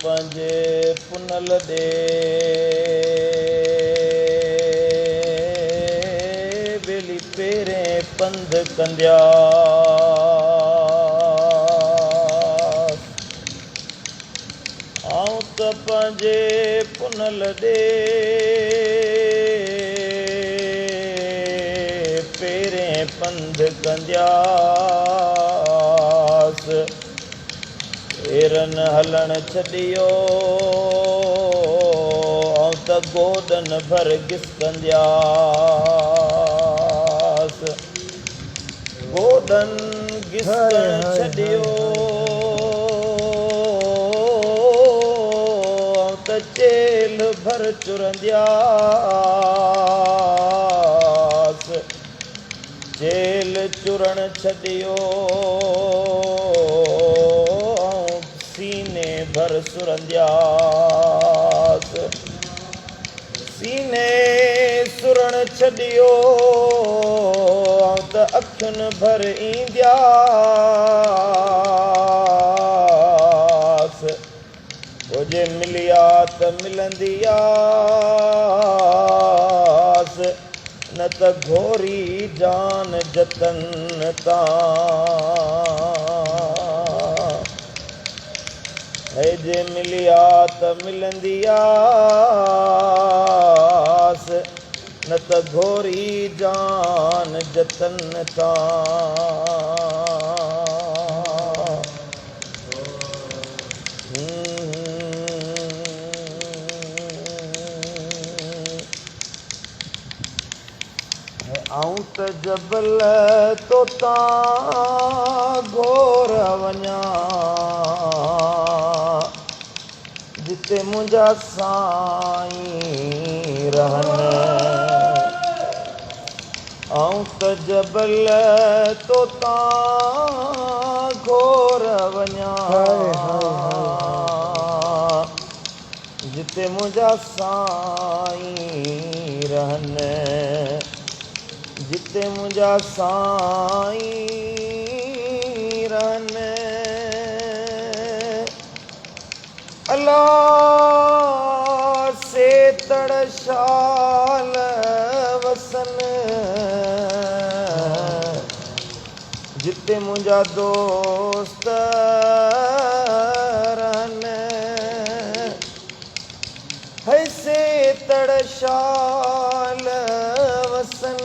पंहिंजे पुनल ॾे ॿेली पेरें पंध कंदिया आऊं त पंहिंजे पुनल ॾे पेरें पंध कंदियासि एरनि हलण छॾियो ऐं त गोॾनि भर घिसकंदियासि गोॾनि घिसकण छॾियो ऐं त चेल भर चुरंदियासि चेल चुरण छॾियो सीने भर सुरंदियासि सीने सुरण छॾियो त अखियुनि भर ईंदियासि पोइ जे मिलिया त मिलंदी आसि न त घोरी जान जतन तां हे जे मिलिया त मिलंदी आसि न त घोरी जान जतन तां आऊं त जबल तोतां घोर वञा जिते मुंहिंजा साईं रहनि आऊं त जबल तोतां घोर वञा जिते मुंहिंजा साईं रहनि जिते मुंहिंजा साईं रहनि अल्लाह से तड़शाल वसन जिते मुंहिंजा दोस्त रहनि है से तड़शाल वसन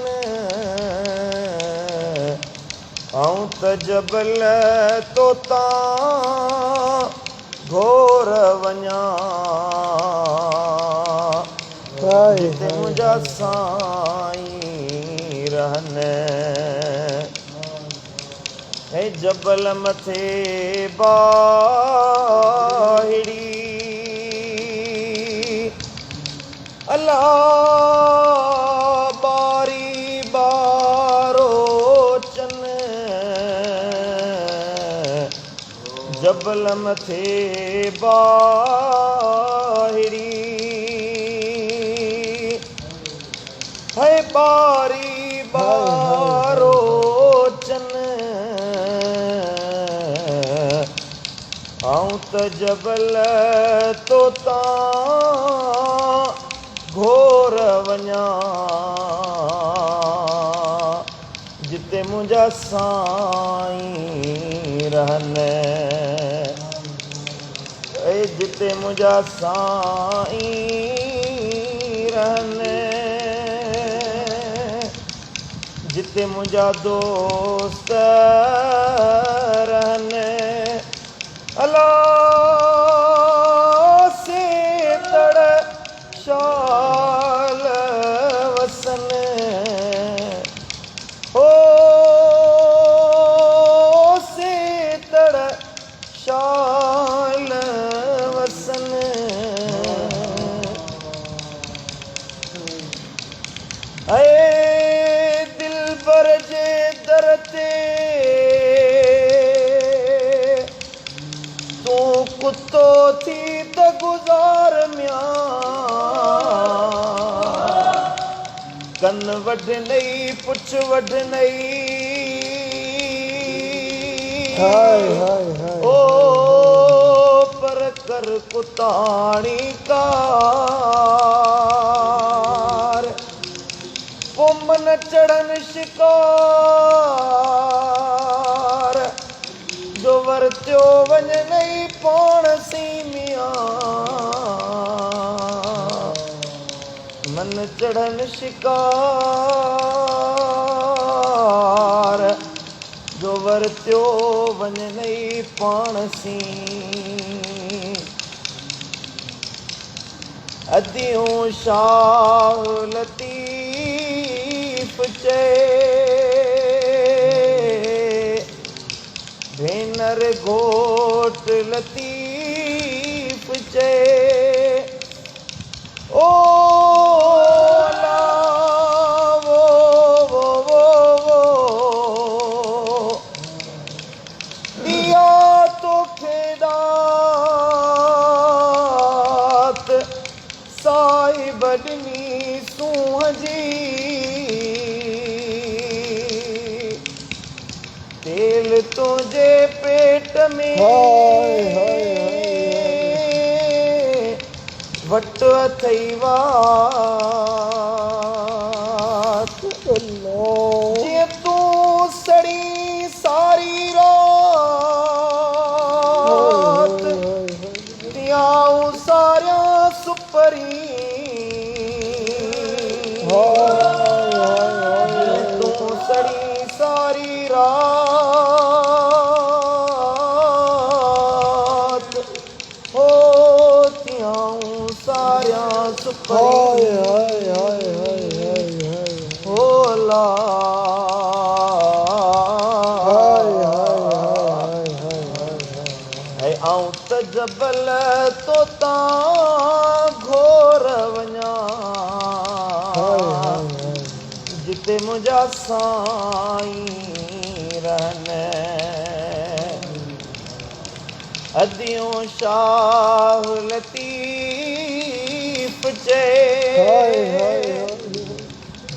आऊं त जबल तोतां घोर वञा जिते मुंहिंजा साईं रहनि हे जबल मथे बाहिड़ी अल्लाह बारी बारो जबल मथे बाहिड़ी है बारी बारो चन आऊं त जबल तोतां घोर वञा जिते मुंहिंजा साईं रहनि जिते मुंहिंजा साईं रहनि जिते मुंहिंजा दोस्त रहनि अल्लाह से तड़शाल वसन हो से तड़शाल वसन दिलबर जे दर ते तूं कुतो थी त गुज़ार मियां कन वढ नई पुछ वढ नई ओ पर कर कुताणी कार पोमन चढ़न शिकार जो वरत्यो वञ नहीं पाण सीमिया मन चढ़न शिकार जो वरत्यो वञ नहीं पाण सी अदियूं शाह लतीफ़ चए भेनर घोट लतीफ़ चए ओ बदनी सूह जी तेल तुझे पेट में वट अथई वात जीअं तूं सड़ी सारी रात तियां सारिया सुपरी तू सड़ी सारी रात हो तियां सारिया सुपरी हो ला आऊं त जबल तो घोर वञा जिते मुंहिंजा साईं रहनि अदियूं शाह लतीफ़ चए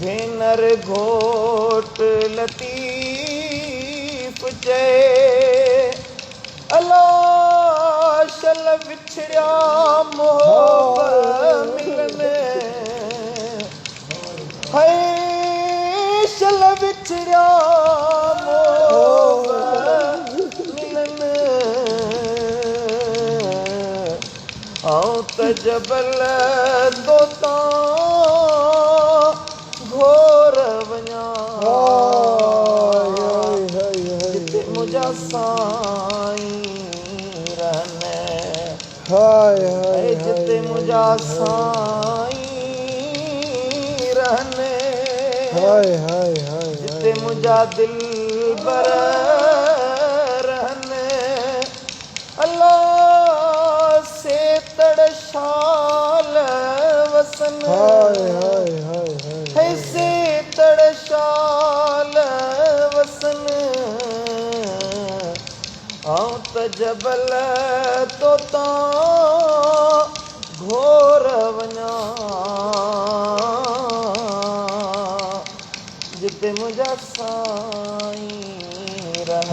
भेनर घोट लतीफ़ चए अला शल विछड़िया मोहब्बत मिलने है शल विछड़िया मोहब्बत मिलने आऊं त जबल तोता घोर वञा जिते मुंहिंजा साईं रहने जिते मुंहिंजा साईं रहने जिते मुंहिंजा दिलबर रहने अल्लाह से तड़शाल वसन से तड़शाल वसन आऊं त जबल तोता घोर वञा जिते मुंहिंजा साईं रहनि